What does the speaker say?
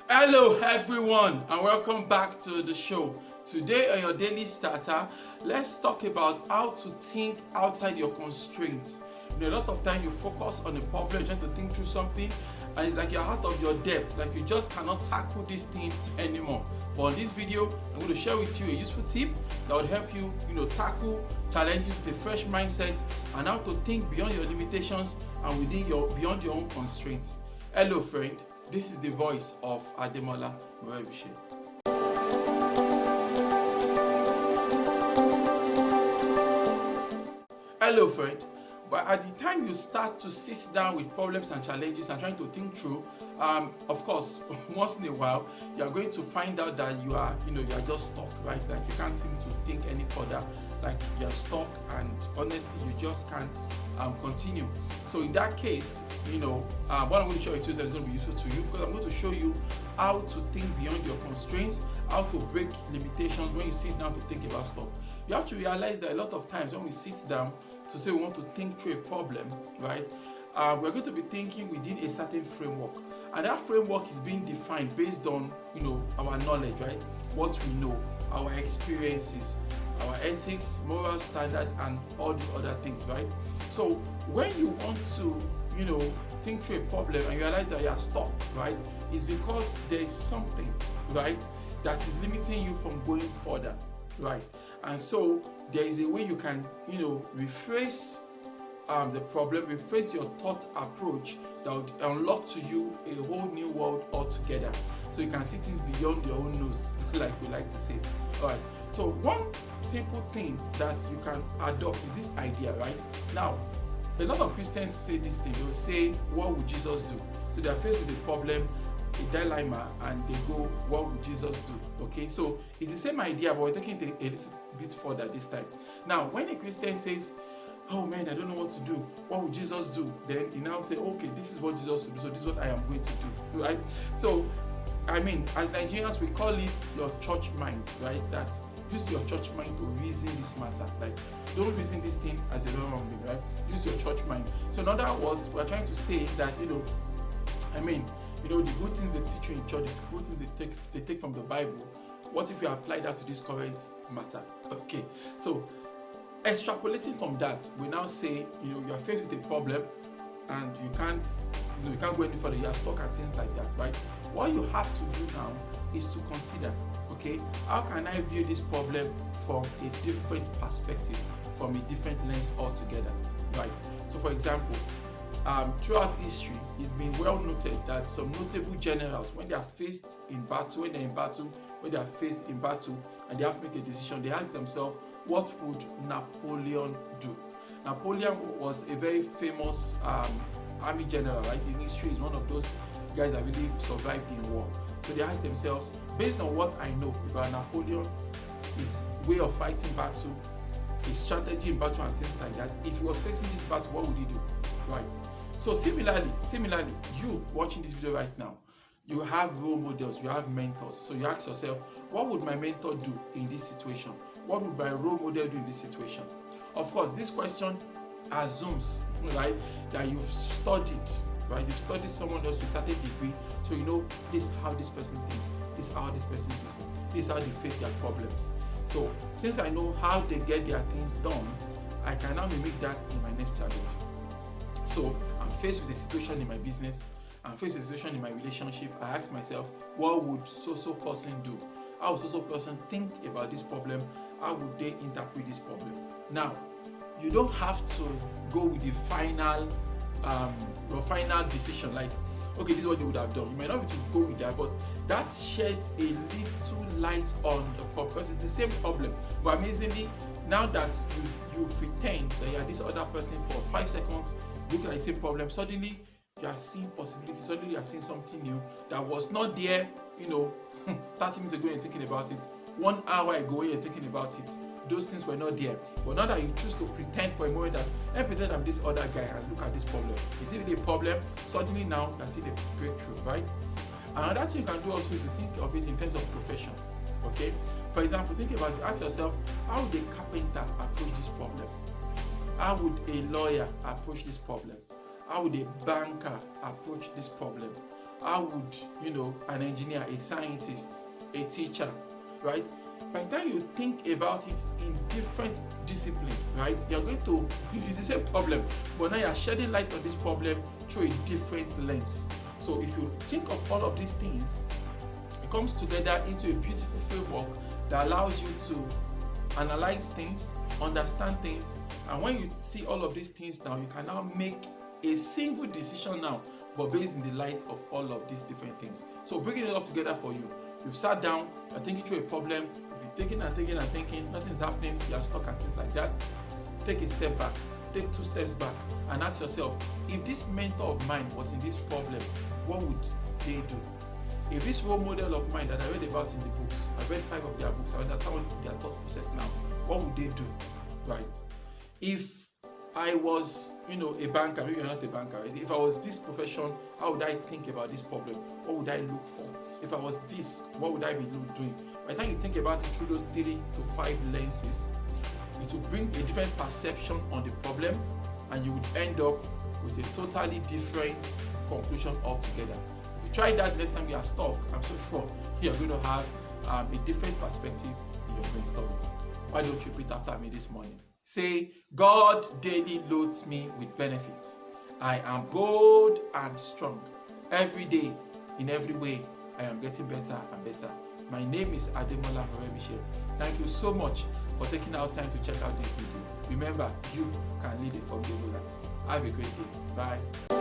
Hello everyone and welcome back to the show. Today on your daily starter, let's talk about how to think outside your constraint. A lot of time you focus on a problem, trying to think through something, and it's like you're out of your depth, like you just cannot tackle this thing anymore. But in this video, I'm going to share with you a useful tip that will help you, tackle challenges with a fresh mindset and how to think beyond your limitations and beyond your own constraints. Hello friend. This is the voice of Ademola Morebise. Hello friend. But at the time you start to sit down with problems and challenges and trying to think through, of course, once in a while, you are going to find out that you are just stuck, right? Like you can't seem to think any further. Like you're stuck, and honestly, you just can't continue. So in that case, what I'm going to show you is going to be useful to you, because I'm going to show you how to think beyond your constraints, how to break limitations when you sit down to think about stuff. You have to realize that a lot of times when we sit down to say we want to think through a problem, right, we're going to be thinking within a certain framework, and that framework is being defined based on our knowledge, right, what we know, our experiences, our ethics, moral standard, and all these other things, right? So when you want to think through a problem and you realize that you are stuck, right, it's because there is something, right, that is limiting you from going further, right? And so there is a way you can rephrase the problem, rephrase your thought approach that would unlock to you a whole new world altogether, so you can see things beyond your own nose, like we like to say. All right, so one simple thing that you can adopt is this idea, right? Now, a lot of Christians say this thing. They'll say, what would Jesus do? So they are faced with a problem, a dilemma, and they go, what would Jesus do? Okay, so it's the same idea, but we're taking it a little bit further this time. Now, when a Christian says, oh man, I don't know what to do, what would Jesus do? Then you now say, okay, this is what Jesus would do, so this is what I am going to do, right? So I mean, as Nigerians, we call it your church mind, right? That use your church mind to reason this matter. Like, don't reason this thing as a normal being, right? Use your church mind. So in other words, we're trying to say that the good things they teach you in church, the good things they take from the Bible. What if you apply that to this current matter? Okay, so extrapolating from that, we now say you are faced with a problem and you can't go any further. You are stuck and things like that, right? What you have to do now is to consider, okay, how can I view this problem from a different perspective, from a different lens altogether, right? So for example, throughout history, it's been well noted that some notable generals, when they are faced in battle, when they are faced in battle and they have to make a decision, they ask themselves, what would Napoleon do? Napoleon was a very famous army general, right? In history, he's one of those guys that really survived in war. So they ask themselves, based on what I know about Napoleon, his way of fighting battle, his strategy in battle and things like that, if he was facing this battle, what would he do? Right? So similarly, you watching this video right now, you have role models, you have mentors. So you ask yourself, what would my mentor do in this situation? What would my role model do in this situation? Of course, this question assumes, right, that you've studied, right? You've studied someone else to a certain degree, so you know this is how this person thinks, this is how this person is listening, this is how they face their problems. So since I know how they get their things done, I can now mimic that in my next challenge. So I'm faced with a situation in my business, I'm faced with a situation in my relationship. I ask myself, what would so person do? How would so person think about this problem? How would they interpret this problem? Now, you don't have to go with the final decision, like, okay, this is what you would have done. You might not be to go with that, but that sheds a little light on the problem, because it's the same problem. But amazingly, now that you pretend that you are this other person for 5 seconds, looking at the same problem, suddenly you are seeing possibilities, suddenly you are seeing something new that was not there, 30 minutes ago you're thinking about it, 1 hour ago you're thinking about it. Those things were not there. But now that you choose to pretend for a moment that, I pretend I'm this other guy and look at this problem. Is it really a problem? Suddenly now you can see the breakthrough, right? Another thing you can do also is to think of it in terms of profession. Okay? For example, think about it. Ask yourself, how would a carpenter approach this problem? How would a lawyer approach this problem? How would a banker approach this problem? how would, an engineer, a scientist, a teacher, right? By the time you think about it in different disciplines, right, you're going to, it's the same problem, but now you're shedding light on this problem through a different lens. So if you think of all of these things, it comes together into a beautiful framework that allows you to analyze things, understand things, and when you see all of these things now, you can now make a single decision now, but based in the light of all of these different things. So bringing it all together for you, you've sat down, you're thinking through a problem, if you're thinking and thinking and thinking, nothing's happening, you're stuck and things like that, take a step back, take 2 steps back, and ask yourself, if this mentor of mine was in this problem, what would they do? If this role model of mine that I read about in the books, I read 5 of their books, I understand their thought process now, what would they do, right? If I was, a banker, maybe you're not a banker, right? If I was this profession, how would I think about this problem? What would I look for? If I was this, what would I be doing? By the time you think about it through those 3 to 5 lenses, it will bring a different perception on the problem, and you would end up with a totally different conclusion altogether. If you try that next time you are stuck, I'm so sure you're going to have a different perspective in your brainstorming. Why don't you repeat after me this morning? Say, God daily loads me with benefits. I am bold and strong. Every day, in every way, I am getting better and better. My name is Ademola Morebise. Thank you so much for taking out time to check out this video. Remember, you can lead a forgiving life. Have a great day. Bye.